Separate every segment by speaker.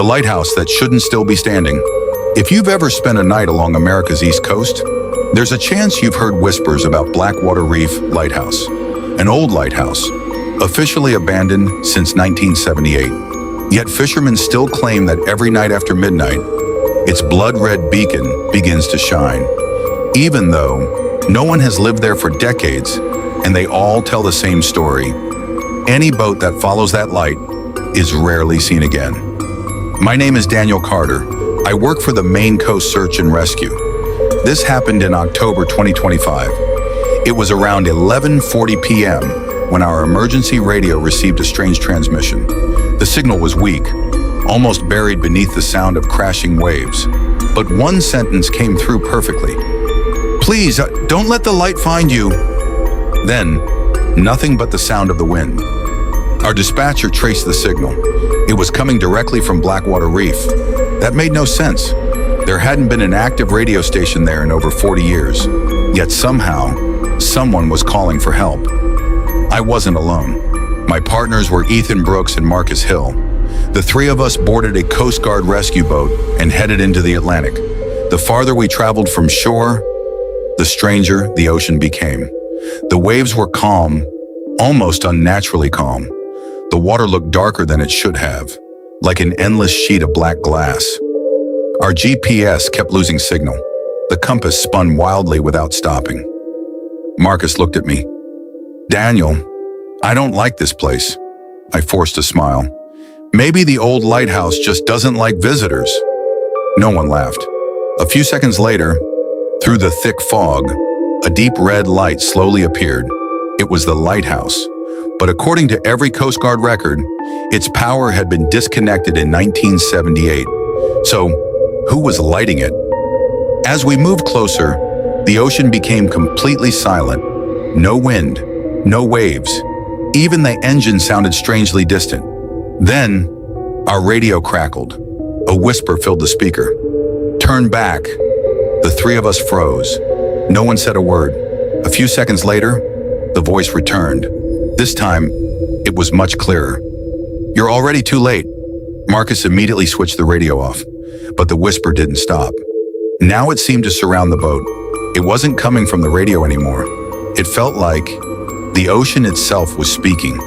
Speaker 1: lighthouse that shouldn't still be standing. If you've ever spent a night along America's East Coast, there's a chance you've heard whispers about Blackwater Reef Lighthouse, an old lighthouse, officially abandoned since 1978. Yet fishermen still claim that every night after midnight, its blood-red beacon begins to shine. Even though no one has lived there for decades, and they all tell the same story, any boat that follows that light is rarely seen again. My name is Daniel Carter. I work for the Maine Coast Search and Rescue. This happened in October 2025. It was around 11:40 p.m. when our emergency radio received a strange transmission. The signal was weak, almost buried beneath the sound of crashing waves. But one sentence came through perfectly. "Please, don't let the light find you." Then, nothing but the sound of the wind. Our dispatcher traced the signal. It was coming directly from Blackwater Reef. That made no sense. There hadn't been an active radio station there in over 40 years. Yet somehow, someone was calling for help. I wasn't alone. My partners were Ethan Brooks and Marcus Hill. The three of us boarded a Coast Guard rescue boat and headed into the Atlantic. The farther we traveled from shore, the stranger the ocean became. The waves were calm, almost unnaturally calm. The water looked darker than it should have, like an endless sheet of black glass. Our GPS kept losing signal. The compass spun wildly without stopping. Marcus looked at me. "Daniel, I don't like this place." I forced a smile. "Maybe the old lighthouse just doesn't like visitors." No one laughed. A few seconds later, through the thick fog, a deep red light slowly appeared. It was the lighthouse. But according to every Coast Guard record, its power had been disconnected in 1978. So, who was lighting it? As we moved closer, the ocean became completely silent. No wind, no waves. Even the engine sounded strangely distant. Then, our radio crackled. A whisper filled the speaker. "Turn back." The three of us froze. No one said a word. A few seconds later, the voice returned. This time, it was much clearer. "You're already too late." Marcus immediately switched the radio off, but the whisper didn't stop. Now it seemed to surround the boat. It wasn't coming from the radio anymore. It felt like the ocean itself was speaking.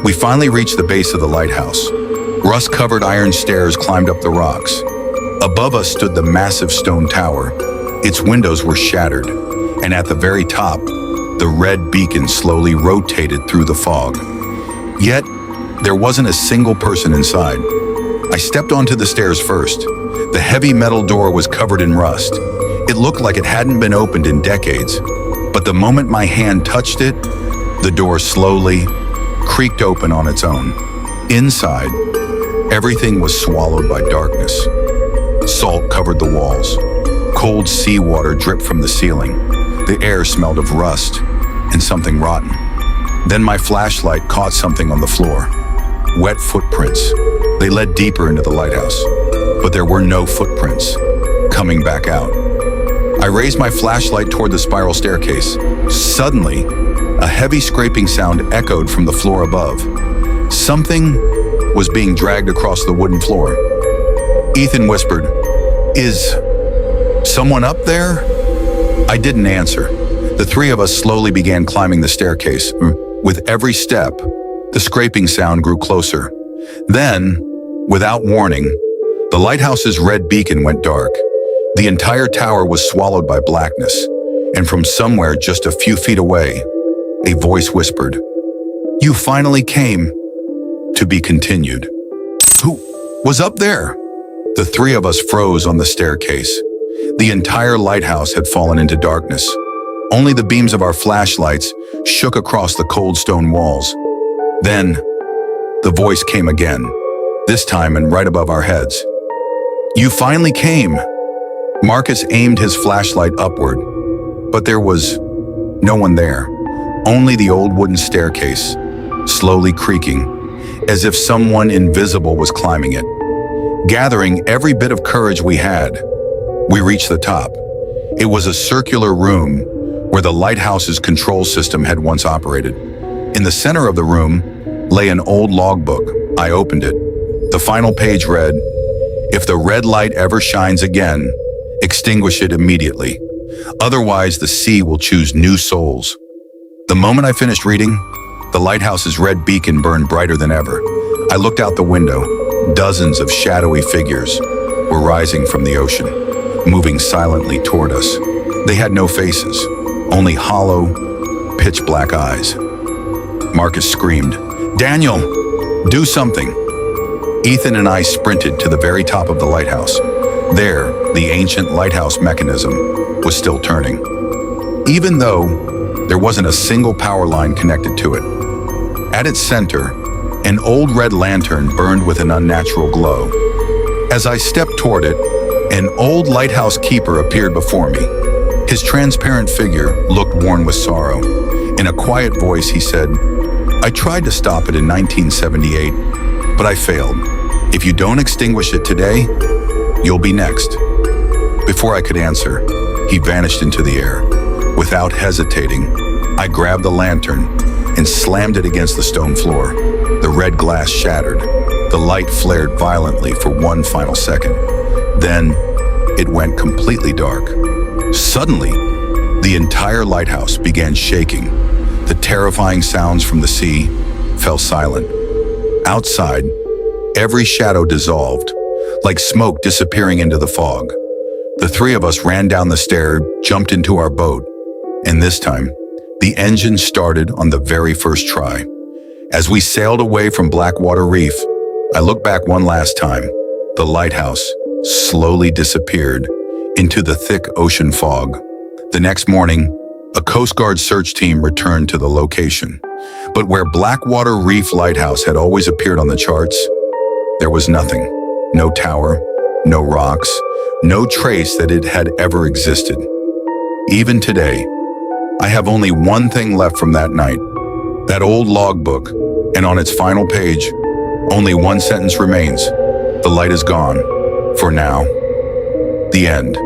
Speaker 1: We finally reached the base of the lighthouse. Rust-covered iron stairs climbed up the rocks. Above us stood the massive stone tower. Its windows were shattered, and at the very top, the red beacon slowly rotated through the fog. Yet, there wasn't a single person inside. I stepped onto the stairs first. The heavy metal door was covered in rust. It looked like it hadn't been opened in decades. But the moment my hand touched it, the door slowly creaked open on its own. Inside, everything was swallowed by darkness. Salt covered the walls. Cold seawater dripped from the ceiling. The air smelled of rust and something rotten. Then my flashlight caught something on the floor. Wet footprints. They led deeper into the lighthouse, but there were no footprints coming back out. I raised my flashlight toward the spiral staircase. Suddenly, a heavy scraping sound echoed from the floor above. Something was being dragged across the wooden floor. Ethan whispered, "Is someone up there?" I didn't answer. The three of us slowly began climbing the staircase. With every step, the scraping sound grew closer. Then, without warning, the lighthouse's red beacon went dark. The entire tower was swallowed by blackness, and from somewhere just a few feet away, a voice whispered, "You finally came." To be continued. Who was up there? The three of us froze on the staircase. The entire lighthouse had fallen into darkness. Only the beams of our flashlights shook across the cold stone walls. Then, the voice came again, this time and right above our heads. "You finally came." Marcus aimed his flashlight upward, but there was no one there. Only the old wooden staircase, slowly creaking, as if someone invisible was climbing it. Gathering every bit of courage we had, we reached the top. It was a circular room where the lighthouse's control system had once operated. In the center of the room lay an old logbook. I opened it. The final page read, "If the red light ever shines again, extinguish it immediately. Otherwise, the sea will choose new souls." The moment I finished reading, the lighthouse's red beacon burned brighter than ever. I looked out the window. Dozens of shadowy figures were rising from the ocean, moving silently toward us. They had no faces, only hollow, pitch-black eyes. Marcus screamed, "Daniel, do something!" Ethan and I sprinted to the very top of the lighthouse. There, the ancient lighthouse mechanism was still turning, even though there wasn't a single power line connected to it. At its center, an old red lantern burned with an unnatural glow. As I stepped toward it, an old lighthouse keeper appeared before me. His transparent figure looked worn with sorrow. In a quiet voice, he said, "I tried to stop it in 1978, but I failed. If you don't extinguish it today, you'll be next." Before I could answer, he vanished into the air. Without hesitating, I grabbed the lantern and slammed it against the stone floor. The red glass shattered. The light flared violently for one final second. Then, it went completely dark. Suddenly, the entire lighthouse began shaking. The terrifying sounds from the sea fell silent. Outside, every shadow dissolved, like smoke disappearing into the fog. The three of us ran down the stair, jumped into our boat, and this time, the engine started on the very first try. As we sailed away from Blackwater Reef, I looked back one last time. The lighthouse slowly disappeared into the thick ocean fog. The next morning, a Coast Guard search team returned to the location. But where Blackwater Reef Lighthouse had always appeared on the charts, there was nothing. No tower, no rocks, no trace that it had ever existed. Even today, I have only one thing left from that night, that old logbook, and on its final page, only one sentence remains. The light is gone. For now. The end.